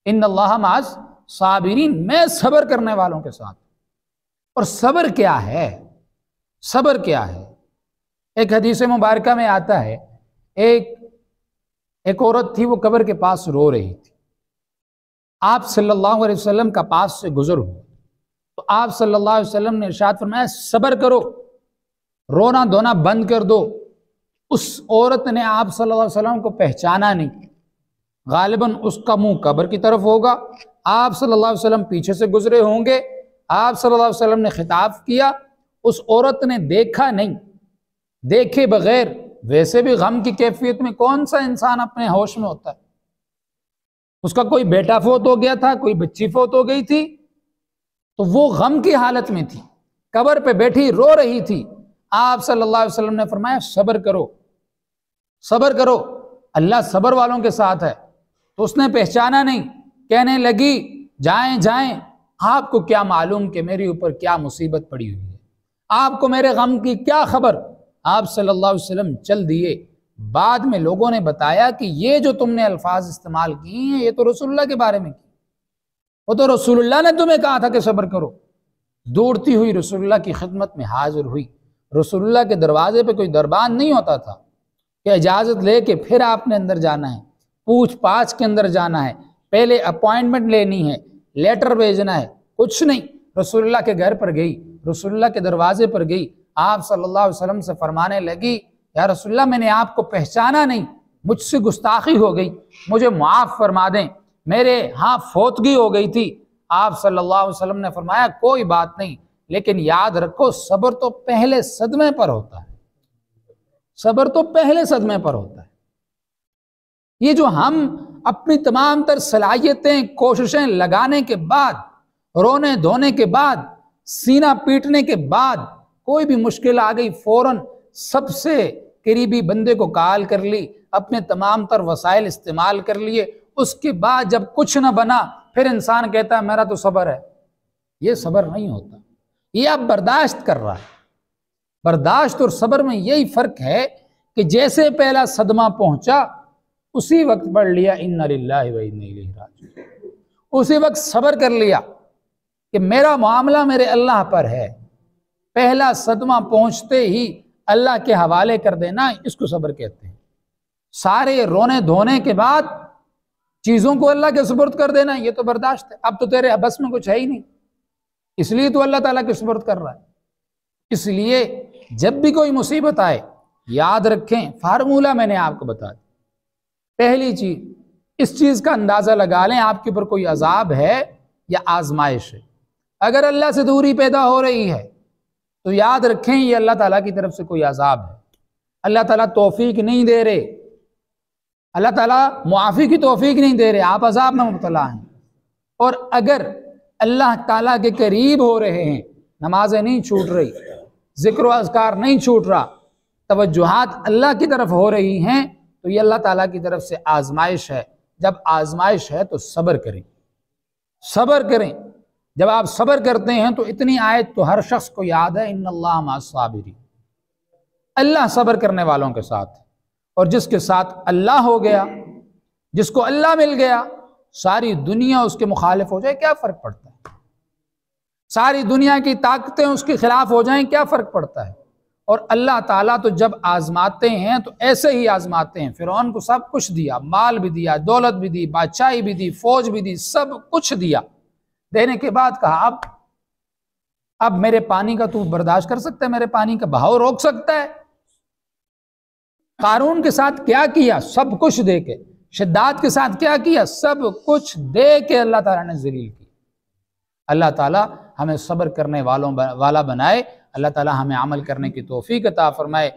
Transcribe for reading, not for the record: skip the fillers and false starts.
इन्नल्लाह माअस साबिरीन, मैं सब्र करने वालों के साथ। और सब्र क्या है? सब्र क्या है? एक हदीस मुबारका में आता है, एक औरत थी, वो कब्र के पास रो रही थी। आप सल्लल्लाहु अलैहि वसल्लम का पास से गुजर हुआ तो आप सल्लल्लाहु अलैहि वसल्लम ने इरशाद फरमाया, सब्र करो, रोना धोना बंद कर दो। उस औरत ने आप सल्लल्लाहु अलैहि वसल्लम को पहचाना नहीं, गालिबन उसका मुंह कब्र की तरफ होगा, आप सल्लल्लाहु अलैहि वसल्लम पीछे से गुजरे होंगे, आप सल्लल्लाहु अलैहि वसल्लम ने खिताब किया, उस औरत ने देखा नहीं। देखे बगैर, वैसे भी गम की कैफियत में कौन सा इंसान अपने होश में होता है? उसका कोई बेटा फौत हो गया था, कोई बच्ची फौत हो गई थी, तो वो गम की हालत में थी, कब्र पे बैठी रो रही थी। आप सल्लल्लाहु अलैहि वसल्लम ने फरमाया, सब्र करो, सब्र करो, अल्लाह सब्र वालों के साथ है। तो उसने पहचाना नहीं, कहने लगी, जाएं जाएं, आपको क्या मालूम कि मेरे ऊपर क्या मुसीबत पड़ी हुई है, आपको मेरे गम की क्या खबर। आप सल्लल्लाहु अलैहि वसल्लम चल दिए। बाद में लोगों ने बताया कि ये जो तुमने अल्फाज इस्तेमाल किए हैं, ये तो रसूलुल्लाह के बारे में की, वो तो रसूलुल्लाह ने तुम्हें कहा था कि सब्र करो। दौड़ती हुई रसूलुल्लाह की खिदमत में हाजिर हुई। रसूलुल्लाह के दरवाजे पे कोई दरबान नहीं होता था कि इजाज़त लेके फिर आपने अंदर जाना है, पूछ पाछ के अंदर जाना है, पहले अपॉइंटमेंट लेनी है, लेटर भेजना है, कुछ नहीं। रसूलुल्लाह के घर पर गई, रसूलुल्लाह के दरवाजे पर गई, आप सल्लल्लाहु अलैहि वसल्लम से फरमाने लगी, या रसूलुल्लाह मैंने आपको पहचाना नहीं, मुझसे गुस्ताखी हो गई, मुझे माफ़ फरमा दें, मेरे यहाँ फौतगी हो गई थी। आप सल्लल्लाहु अलैहि वसल्लम ने फरमाया, कोई बात नहीं, लेकिन याद रखो सब्र तो पहले सदमे पर होता है, सब्र तो पहले सदमे पर होता है। ये जो हम अपनी तमाम तर सलाहियतें कोशिशें लगाने के बाद, रोने धोने के बाद, सीना पीटने के बाद, कोई भी मुश्किल आ गई, फौरन सबसे करीबी बंदे को कॉल कर ली, अपने तमाम तर वसाइल इस्तेमाल कर लिए, उसके बाद जब कुछ न बना फिर इंसान कहता है मेरा तो सब्र है। ये सब्र नहीं होता, ये आप बर्दाश्त कर रहा है। बर्दाश्त और सब्र में यही फर्क है कि जैसे पहला सदमा पहुंचा उसी वक्त पढ़ लिया इन्ना लिल्लाहि व इन्ना इलैहि राजिऊन, उसी वक्त सब्र कर लिया कि मेरा मामला मेरे अल्लाह पर है। पहला सदमा पहुंचते ही अल्लाह के हवाले कर देना, इसको सब्र कहते हैं। सारे रोने धोने के बाद चीजों को अल्लाह के सुपुर्द कर देना, ये तो बर्दाश्त है। अब तो तेरे बस में कुछ है ही नहीं, इसलिए तो अल्लाह ताला के सुपुर्द कर रहा है। इसलिए जब भी कोई मुसीबत आए, याद रखें, फार्मूला मैंने आपको बता दिया। पहली चीज, इस चीज का अंदाजा लगा लें आपके ऊपर कोई अजाब है या आजमाइश है। अगर अल्लाह से दूरी पैदा हो रही है तो याद रखें ये अल्लाह ताला की तरफ से कोई अजाब है। अल्लाह ताला तौफीक नहीं दे रहे, अल्लाह ताला मुआफ़ी की तौफीक नहीं दे रहे, आप अजाब में मुब्तला हैं। और अगर अल्लाह ताला के करीब हो रहे हैं, नमाजें नहीं छूट रही, जिक्र व अज़कार नहीं छूट रहा, तवज्जुहात अल्लाह की तरफ हो रही हैं, तो ये अल्लाह ताला की तरफ से आजमाइश है। जब आजमाइश है तो सब्र करें, सब्र करें। जब आप सब्र करते हैं तो इतनी आयत तो हर शख्स को याद है, इन्नल्लाह मअस साबिरीन, अल्लाह सब्र करने वालों के साथ। और जिसके साथ अल्लाह हो गया, जिसको अल्लाह मिल गया, सारी दुनिया उसके मुखालिफ हो जाए क्या फ़र्क पड़ता है? सारी दुनिया की ताकतें उसके खिलाफ हो जाएं क्या फ़र्क पड़ता है? और अल्लाह ताला तो जब आजमाते हैं तो ऐसे ही आजमाते हैं। फिरौन को सब कुछ दिया, माल भी दिया, दौलत भी दी, बादशाही भी दी, फौज भी दी, सब कुछ दिया। देने के बाद कहा अब मेरे पानी का तू बर्दाश्त कर सकता है, मेरे पानी का बहाव रोक सकता है? कारून के साथ क्या किया? सब कुछ दे के। शिद्दात के साथ क्या किया? सब कुछ दे के अल्लाह ताला ने जलील किया। अल्लाह ताला हमें सब्र करने वाला बनाए, अल्लाह ताला हमें अमल करने की तौफीक अता फरमाए।